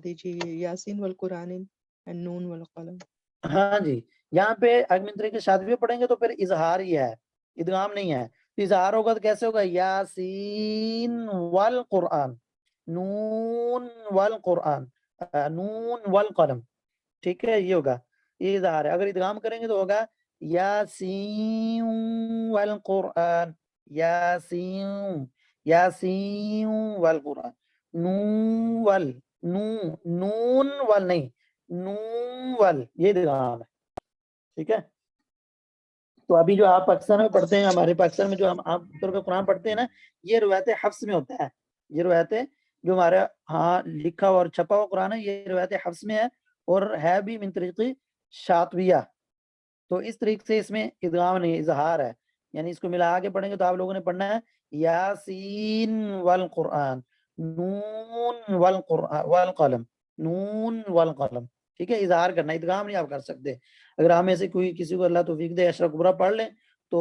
دیجیے یاسین والقرآن النون والقلم. ہاں جی، یہاں پہ اگر من طریقے شاطبیہ پڑھیں گے تو پھر اظہار ہی ہے، ادغام نہیں ہے. اظہار ہوگا تو کیسے ہوگا، یاسین والقرآن، نون والقرآن، نون والقلم. ٹھیک ہے، یہ ہوگا، یہ اظہار ہے. اگر ادغام کریں گے تو ہوگا یاسین والقرآن، یاسین، یاسین والقرآن، نون وال نہیں، نون وال، یہ ادغام ہے. ٹھیک ہے، تو ابھی جو آپ پاکستان میں پڑھتے ہیں، ہمارے پاکستان میں جو ہم عام طور پہ قرآن پڑھتے ہیں نا، یہ روایت حفص میں ہوتا ہے. یہ روایتیں جو ہمارے ہاں لکھا اور چھپا ہوا قرآن ہے، یہ روایت حفص میں ہے اور ہے بھی من طریقی شاطبیہ. تو اس طریقے سے اس میں ادغام نہیں، اظہار ہے. یعنی اس کو ملا کے پڑھیں گے تو آپ لوگوں نے پڑھنا ہے یاسین والقرآن، نون والقلم، نون والقلم. ٹھیک ہے، اظہار کرنا، ادغام نہیں آپ کر سکتے. اگر ہم میں سے کوئی کسی کو اللہ توفیق دے اشرا کبریٰ پڑھ لیں تو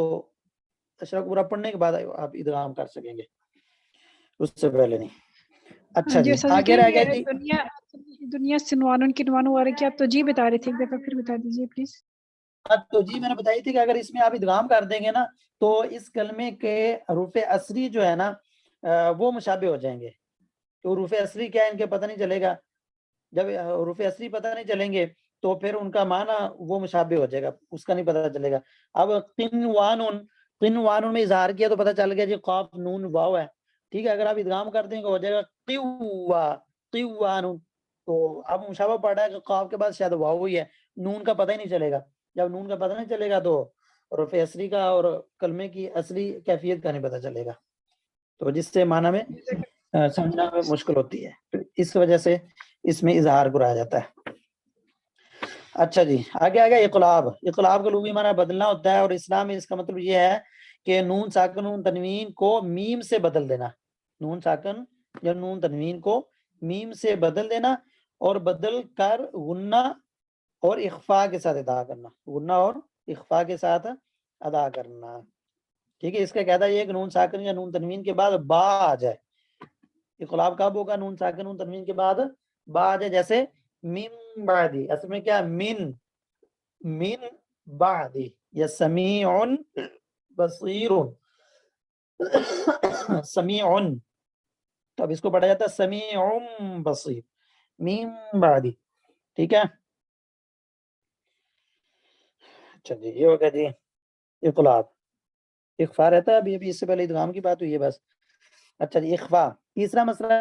اشرا کبریٰ پڑھنے کے بعد آپ ادغام کر سکیں گے، اس سے پہلے نہیں. اچھا جی، آگے رہ گیا جی دنیا سنوان کنوانوں والے کی آپ تو جی بتا رہے تھے، ایک دفعہ پھر بتا دیجیے پلیز. تو جی میں نے بتائی تھی کہ اگر اس میں آپ ادغام کر دیں گے نا تو اس کلمے کے حروف اصلی جو ہے نا وہ مشابہ ہو جائیں گے. تو حروف اصلی کیا ہے ان کے پتہ نہیں چلے گا. جب حروف اصلی پتہ نہیں چلیں گے تو پھر ان کا معنی وہ مشابہ ہو جائے گا، اس کا نہیں پتہ چلے گا. اب قنوان میں اظہار کیا تو پتہ چل گیا جی قاف نون واو ہے. ٹھیک ہے، اگر آپ ادغام کر دیں گے ہو جائے گا قوان. تو اب مشابہ پڑ رہا ہے کہ قاف کے بعد شاید واو ہی ہے، نون کا پتہ ہی نہیں چلے گا. جب نون کا پتہ نہیں چلے گا تو حروف اصلی کا اور کلمے کی اصلی کیفیت کا نہیں پتہ چلے گا، تو جس سے معنی میں سمجھنا میں مشکل ہوتی ہے. تو اس وجہ سے اس میں اظہار کرایا جاتا ہے. اچھا جی، آگے آگے اقلاب. اقلاب کا لغوی معنی بدلنا ہوتا ہے، اور اسلام میں اس کا مطلب یہ ہے کہ نون ساکن نون تنوین کو میم سے بدل دینا. نون ساکن یا نون تنوین کو میم سے بدل دینا اور بدل کر غنہ اور اخفا کے ساتھ ادا کرنا، غنہ اور اخفا کے ساتھ ادا کرنا. ٹھیک ہے، اس کا قاعدہ یہ ہے کہ نون ساکن یا نون تنوین کے بعد با آ جائے. اقلاب کب ہوگا؟ نون ساکن نون تنوین کے بعد با آ جائے. جیسے من بعدی، اصل میں کیا من بعدی، یا سمیع بصیر. سمیع، تو اب اس کو پڑھا جاتا ہے سمیع بصیر من بعدی. ٹھیک ہے، اچھا جی یہ ہوگا جی اقلاب. اخفا رہتا ہے ابھی اس سے پہلے ادغام کی بات ہوئی ہے بس. اچھا جی اخفا. تیسرا مسئلہ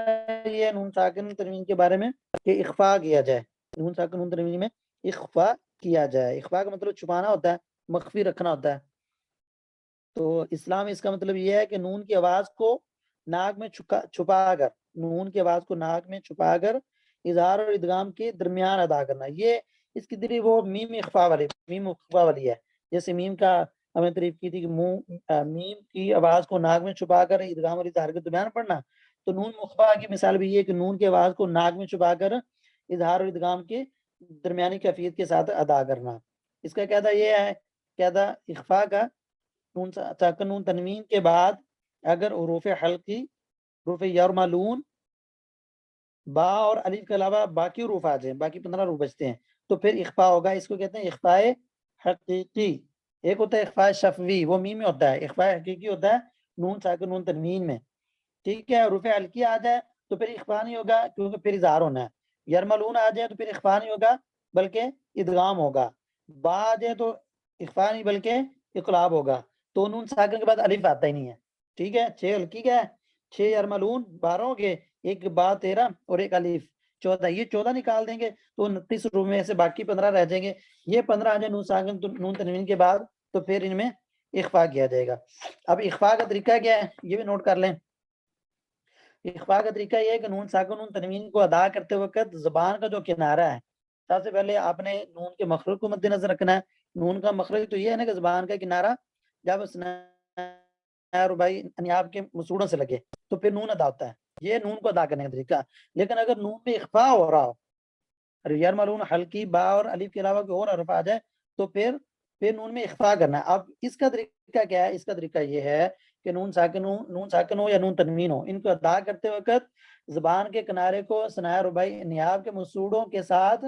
یہ ہے نون ساکن تنوین کے بارے میں کہ اخفا کیا جائے. نون ساکن نون تنوین میں اخفا کیا جائے. اخفا کا مطلب چھپانا ہوتا ہے، مخفی رکھنا ہوتا ہے. تو اسلام اس کا مطلب یہ ہے کہ نون کی آواز کو ناک میں چھپا کر، نون کی آواز کو ناک میں چھپا کر اظہار اور ادغام کے درمیان ادا کرنا. یہ اس کی دری وہ میم اخفا والی ہے. جیسے میم کا ہم نے تعریف کی تھی کہ میم کی آواز کو ناک میں چھپا کر ادغام اور اظہار کے درمیان پڑھنا. تو نون مخفا کی مثال بھی یہ کہ نون کی آواز کو ناک میں چھپا کر اظہار اور ادغام کے درمیانی کیفیت کے ساتھ ادا کرنا. اس کا قاعدہ یہ ہے، قاعدہ اخفا کا نون ساکن نون تنوین کے بعد اگر حروف حلقی، حروف یرملون، با اور الف کے علاوہ باقی حروف آ جائیں، باقی 15 حروف بچتے ہیں، تو پھر اخفا ہوگا. اس کو کہتے ہیں اخفاء حقیقی. ایک ہوتا ہے اخفاء شفوی، وہ میم میں ہوتا ہے. اخفاء حقیقی ہوتا ہے نون ساکن نون تنوین میں. ٹھیک ہے، حروف حلقی آ جائے تو پھر اخفاء نہیں ہوگا کیونکہ پھر اظہار ہونا ہے. یرملون آ جائے تو پھر اخفاء نہیں ہوگا بلکہ ادغام ہوگا. با آ جائے تو اخفاء نہیں بلکہ اقلاب ہوگا. تو نون ساکن کے بعد الف آتا ہی نہیں ہے. ٹھیک ہے، 6 حلقی کا ہے، 6 یرملون 12 ہو گئے، ایک با 13 اور ایک الف 14. یہ 14 نکال دیں گے تو 29 حروف میں سے باقی 15 رہ جائیں گے. یہ 15 آ جائے نون ساکن نون تنوین کے بعد تو پھر ان میں اخفاء کیا جائے گا. اب اخفاء کا طریقہ کیا ہے یہ بھی نوٹ کر لیں. اخفاء کا طریقہ یہ ہے کہ نون ساکن نون تنوین کو ادا کرتے وقت زبان کا جو کنارہ ہے، سب سے پہلے آپ نے نون کے مخرج کو مد نظر رکھنا ہے. نون کا مخرج تو یہ ہے نا کہ زبان کا کنارہ جب رباعی انیاب کے مسوڑوں سے لگے تو پھر نون ادا ہوتا ہے. یہ نون کو ادا کرنے کا طریقہ. لیکن اگر نون میں اخفاء ہو رہا ہو، یرملون حلقی با اور الف کے علاوہ کوئی اور حرف آ جائے تو پھر نون میں اخفاء کرنا ہے. اب اس کا طریقہ کیا ہے؟ اس کا طریقہ یہ ہے کہ نون ساکن ہو یا نون تنوین ہو، ان کو ادا کرتے وقت زبان کے کنارے کو ثنایا رباعی انیاب کے مسوڑوں کے ساتھ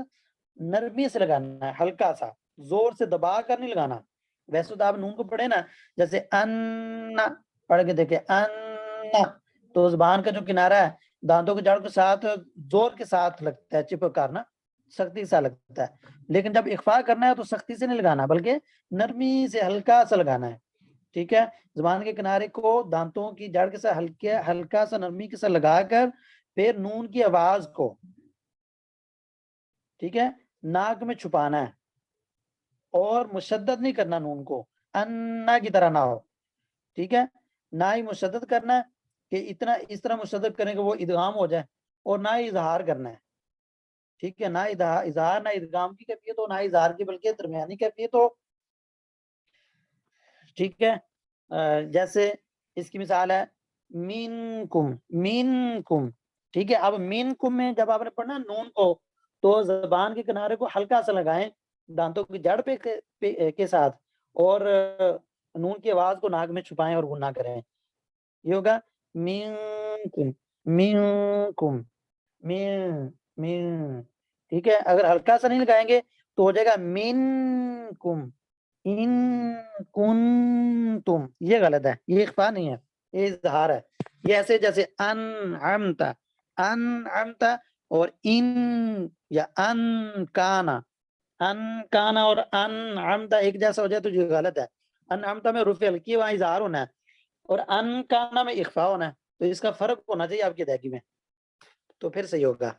نرمی سے لگانا ہے، ہلکا سا، زور سے دبا کر نہیں لگانا. ویسے تو آپ نون کو پڑھے نا، جیسے ان پڑھ کے دیکھیں ان، تو زبان کا جو کنارہ ہے دانتوں کے جڑ کے ساتھ زور کے ساتھ لگتا ہے، چپک کر نا سختی سا لگتا ہے. لیکن جب اخفاء کرنا ہے تو سختی سے نہیں لگانا بلکہ نرمی سے ہلکا سا لگانا ہے. ٹھیک ہے، زبان کے کنارے کو دانتوں کی جڑ کے ساتھ ہلکا سا نرمی کے ساتھ لگا کر پھر نون کی آواز کو، ٹھیک ہے، ناک میں چھپانا ہے اور مشدد نہیں کرنا. نون کو انا کی طرح نہ ہو، ٹھیک ہے، نہ ہی مشدد کرنا ہے کہ اتنا اس طرح مشدد کریں کہ وہ ادغام ہو جائے، اور نہ ہی اظہار کرنا ہے. ٹھیک ہے، نہ اظہار نہ ادغام کی کیفیت ہو، نہ اظہار کی بلکہ درمیانی کیفیت ہو. ٹھیک ہے، جیسے اس کی مثال ہے مینکم. ٹھیک ہے، اب مینکم میں جب آپ نے پڑھنا نون کو تو زبان کے کنارے کو ہلکا سا لگائیں دانتوں کی جڑ پہ کے ساتھ، اور نون کی آواز کو ناک میں چھپائیں اور غنہ کریں. یہ ہوگا مینکم مینکم مین. ٹھیک ہے، اگر ہلکا سا نہیں لگائیں گے تو ہو جائے گا منکم ان کنتم. یہ غلط ہے، یہ اخفاء نہیں ہے، یہ اظہار ہے. یہ ایسے جیسے انعمت اور ان یا ان کانا اور انعمت ایک جیسا ہو جائے تو یہ غلط ہے. انعمت میں رفع ہلکی وہاں اظہار ہونا ہے، اور ان کانا میں اخفاء ہونا ہے. تو اس کا فرق ہونا چاہیے آپ کی ادائیگی میں، تو پھر صحیح ہوگا.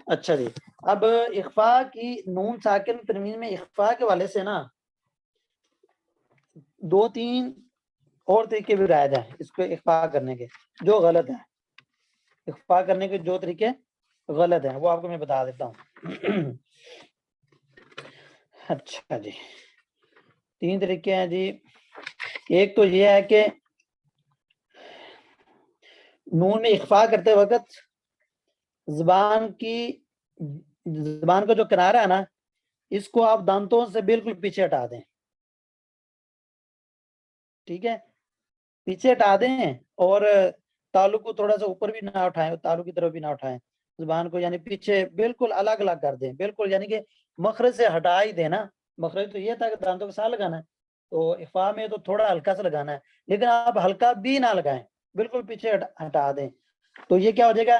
اچھا جی، اب اخفاء کی نون ساکن تنوین میں اخفاء کے والے سے نا 2-3 اور طریقے بھی رائج ہیں اس کو اخفاء کرنے کے جو غلط ہے. اخفاء کرنے کے جو طریقے غلط ہیں وہ آپ کو میں بتا دیتا ہوں. اچھا جی، 3 طریقے ہیں جی. ایک تو یہ ہے کہ نون میں اخفاء کرتے وقت زبان کا جو کنارہ ہے نا اس کو آپ دانتوں سے بالکل پیچھے ہٹا دیں, ٹھیک ہے, پیچھے ہٹا دیں اور تالو کو تھوڑا سا اوپر بھی نہ اٹھائیں, تالو کی طرف بھی نہ اٹھائیں, زبان کو یعنی پیچھے بالکل الگ الگ کر دیں, بالکل یعنی کہ مخرج سے ہٹا ہی دینا. مخرج تو یہ تھا کہ دانتوں کے ساتھ لگانا ہے, تو اخفاء میں تو تھوڑا ہلکا سا لگانا ہے, لیکن آپ ہلکا بھی نہ لگائیں, بالکل پیچھے ہٹا دیں. تو یہ کیا ہو جائے گا,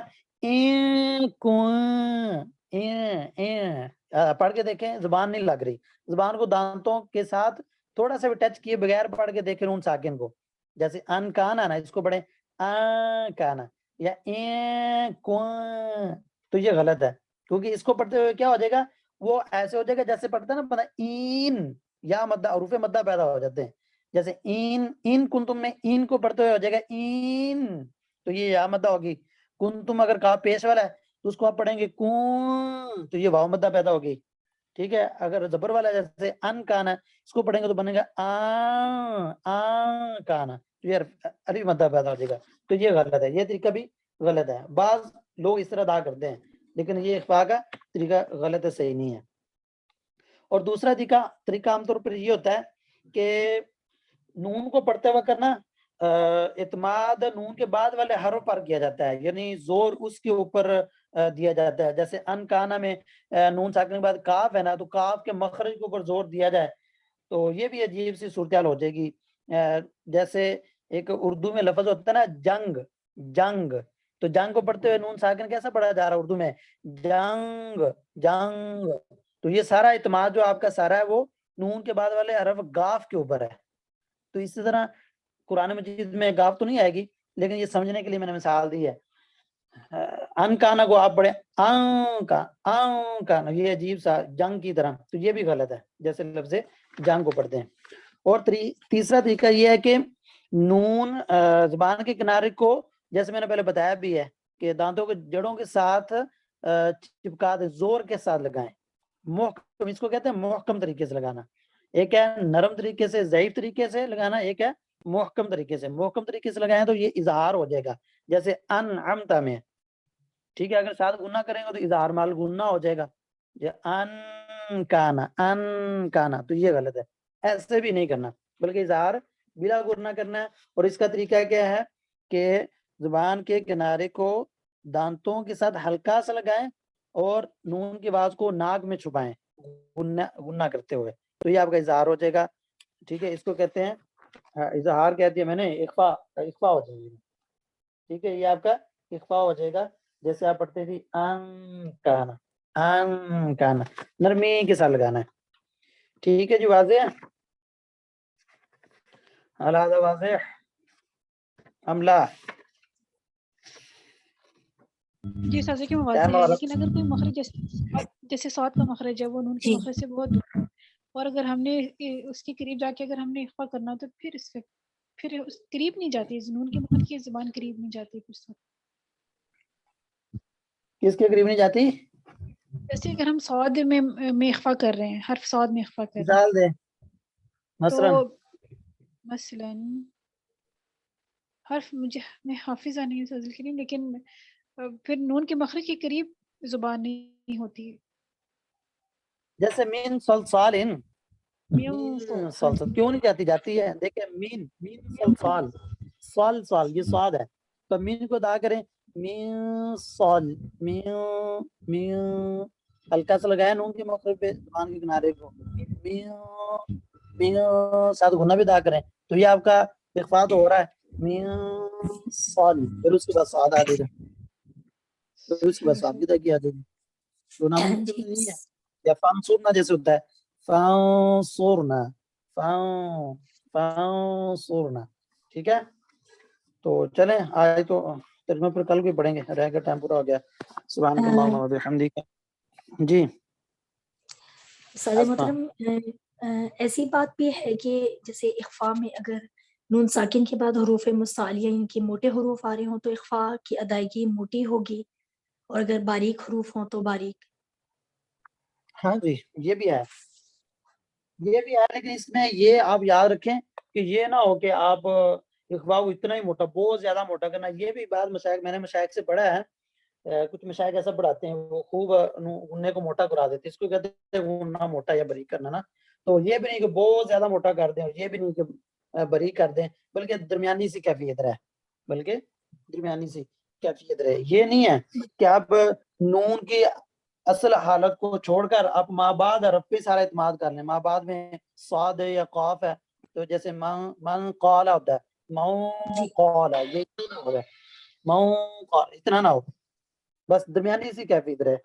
پڑھ کے دیکھیں, زبان نہیں لگ رہی. زبان کو دانتوں کے ساتھ تھوڑا سا بھی ٹچ کیے بغیر پڑھ کے دیکھیں نون ساکن کو, جیسے ان کانا نا, اس کو پڑھیں کانا یا تو یہ غلط ہے, کیونکہ اس کو پڑھتے ہوئے کیا ہو جائے گا, وہ ایسے ہو جائے گا جیسے پڑھتا ہے نا بندہ این, یا مدہ, حروف مدہ پیدا ہو جاتے ہیں, جیسے این کنتم میں این کو پڑھتے ہوئے ہو جائے گا این, تو یہ یا مدہ ہوگی. کنتم اگر کہا پیش والا ہے تو اس کو آپ پڑھیں گے کون, تو یہ واو مدہ پیدا ہوگی, ٹھیک ہے. اگر زبر والا جیسے ان کانا, اس کو پڑھیں گے تو بنے گا کانا, تو یہ عربی مدہ پیدا ہو جائے گا. تو یہ غلط ہے, یہ طریقہ بھی غلط ہے. بعض لوگ اس طرح ادا کرتے ہیں, لیکن یہ اخفاء کا طریقہ غلط ہے, صحیح نہیں ہے. اور دوسرا طریقہ عام طور پر یہ ہوتا ہے کہ نون کو پڑھتے وقت نا اعتماد نون کے بعد والے حرف پر کیا جاتا ہے, یعنی زور اس کے اوپر دیا جاتا ہے. جیسے ان کانا میں نون ساکن کے بعد کاف ہے نا, تو کاف کے مخرج کے اوپر زور دیا جائے, تو یہ بھی عجیب سی صورتحال ہو جائے گی. جیسے ایک اردو میں لفظ ہوتا ہے نا جنگ, جنگ, تو جنگ کو پڑھتے ہوئے نون ساکن کیسا پڑھا جا رہا ہے اردو میں, جنگ جنگ. تو یہ سارا اعتماد جو آپ کا سارا ہے وہ نون کے بعد والے حرف گاف کے اوپر ہے. تو اسی طرح قرآن مجید میں گاف تو نہیں آئے گی, لیکن یہ سمجھنے کے لیے میں نے مثال دی ہے. ان کانا کو آپ پڑھیں کانا, یہ عجیب سا جنگ کی طرح, تو یہ بھی غلط ہے, جیسے لفظ جنگ کو پڑھتے ہیں. اور تیسرا طریقہ یہ ہے کہ نون زبان کے کنارے کو, جیسے میں نے پہلے بتایا بھی ہے کہ دانتوں کے جڑوں کے ساتھ چپکا دیں, زور کے ساتھ لگائیں, محکم, اس کو کہتے ہیں محکم طریقے سے لگانا. ایک ہے نرم طریقے سے, ضعیف طریقے سے لگانا, ایک ہے محکم طریقے سے. محکم طریقے سے لگائیں تو یہ اظہار ہو جائے گا, جیسے انعمتا میں, ٹھیک ہے. اگر ساتھ گننا کریں گے تو اظہار مال گننا ہو جائے گا, ان کانا, تو یہ غلط ہے. ایسے بھی نہیں کرنا, بلکہ اظہار بلا گننا کرنا ہے. اور اس کا طریقہ کیا ہے کہ زبان کے کنارے کو دانتوں کے ساتھ ہلکا سا لگائیں اور نون کی آواز کو ناک میں چھپائیں گننا کرتے ہوئے, تو یہ آپ کا اظہار ہو جائے گا, ٹھیک ہے. اس کو کہتے ہیں اظہار, کہہ دیا میں نے, اخفاء ہو جائے گا, ٹھیک ہے. یہ آپ کا اخفاء ہو جائے گا, جیسے آپ پڑھتے تھے ان کانا, نرمی کے ساتھ لگانا ہے, ٹھیک ہے جی. واضح ہے, الحاظ واضح عملہ. جی سازا کی واضح ہے, لیکن اگر کوئی مخرج جیسے صاد کا مخرج ہے وہ نون کے مخرج سے بہت دور ہے, اور اگر ہم نے اس کے قریب جا کے اگر ہم نے اخفاء کرنا تو پھر اس قریب نہیں جاتی, نون کے مخرج کی زبان قریب نہیں جاتی. کس کے قریب نہیں جاتی؟ جیسے اگر ہم صاد میں اخفاء کر رہے ہیں, حرف صاد میں اخفاء کر رہے مثال دیں, ہیں, تو مثلا حرف میں حافظہ نہیں سازل کے لیے, لیکن پھر نون کے مخرج کے قریب زبان نہیں ہوتی. جیسے مین صلصال, کیوں نہیں جاتی ہے, دیکھیں مین صلصال, یہ صاد ہے, تو مین کو ادا کریں, ہلکا سا لگایا نون کے مخرج پہ زبان کے کنارے کو, ساتھ گنا بھی ادا کریں, تو یہ آپ کا اخفاء تو ہو رہا ہے, پھر اس کے بعد صاد آ جائے گا, پھر اس کے بعد صاد کی تاکہ آ جائے گی. سنا ممکن نہیں ہے, یا فانصرنا جیسے ہوتا ہے, فانصرنا, ٹھیک ہے. تو چلیں آج تو ترجمہ پر کل بھی پڑھیں گے, رہ گیا ٹائم پورا ہو گیا. سبحانک اللہم و بحمدک. جی سادہ محترم, ایسی بات بھی ہے کہ جیسے اخفاء میں اگر نون ساکن کے بعد حروف مستعلیہ ان کے موٹے حروف آ رہے ہوں تو اخفاء کی ادائیگی موٹی ہوگی, اور اگر باریک حروف ہوں تو باریک. ہاں جی, یہ بھی ہے, لیکن اس میں یہ آپ یاد رکھیں کہ یہ نہ ہو کہ آپ اخفاء کو اتنا ہی موٹا, بہت زیادہ موٹا کرنا. یہ بھی بعض مشائخ, میں نے مشائخ سے پڑھا ہے کچھ مشائخ ایسا پڑھاتے ہیں وہ خوب غنے کو موٹا کرا دیتے ہیں، اس کو کہتے ہیں غنہ موٹا یا بریک کرنا نا. تو یہ بھی نہیں کہ بہت زیادہ موٹا کر دیں اور یہ بھی نہیں کہ بریک کر دیں، بلکہ درمیانی سی کیفیت رہے، بلکہ درمیانی سی کیفیت رہے. یہ نہیں ہے کہ آپ نون کی اصل حالت کو چھوڑ کر آپ ما بعد حرف پہ سارا اعتماد کر لیں. ما بعد میں صاد ہے یا قاف ہے، تو جیسے من قال ہوتا ہے، مو قال ہے، یہ نہ ہو، مو قال اتنا نہ ہو، بس درمیانی سی کیفیت رہے.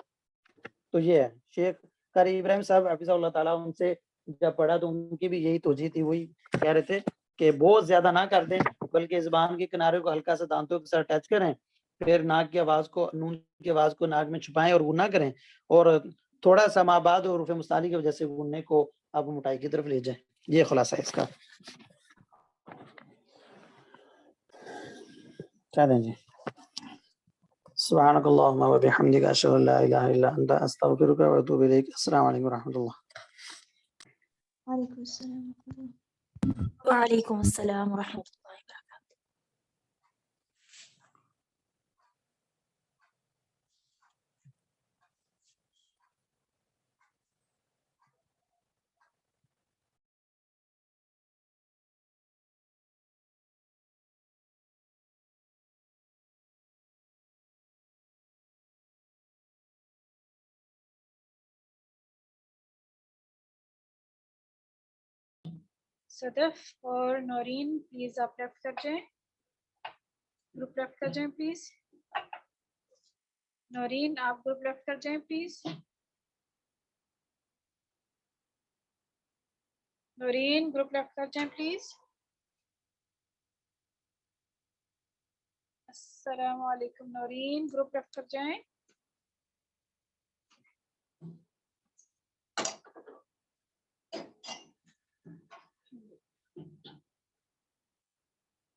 تو یہ ہے شیخ قاری ابراہیم صاحب حفظہ اللہ تعالیٰ، ان سے جب پڑھا تو ان کی بھی یہی توجہ تھی، وہی کہہ رہے تھے کہ بہت زیادہ نہ کر دیں، بلکہ زبان کے کنارے کو ہلکا سا دانتوں کے ساتھ ٹچ کریں، پھر ناک کی آواز کو، نون کی آواز کو ناک میں چھپائیں اور غنہ کریں، اور تھوڑا سا ما بعد اور حروف مستعلی کی وجہ سے غنے کو آپ موٹائی کی طرف لے جائیں. یہ خلاصہ ہے اس کا. چلیں جی. سبحانک اللہم و بحمدک اشہد ان لا الہ الا انت استغفرک و اتوب الیک. السلام علیکم و رحمۃ اللہ. وعلیکم السلام. وعلیکم السلام ورحمۃ اللہ وبرکاتہ. صدف اور نورین پلیز آپ لیفٹ کر جائیں، گروپ لیفٹ کر جائیں پلیز. نورین آپ گروپ لیفٹ کر جائیں پلیز. نورین گروپ لیفٹ کر جائیں پلیز. السلام علیکم نورین گروپ لیفٹ کر جائیں.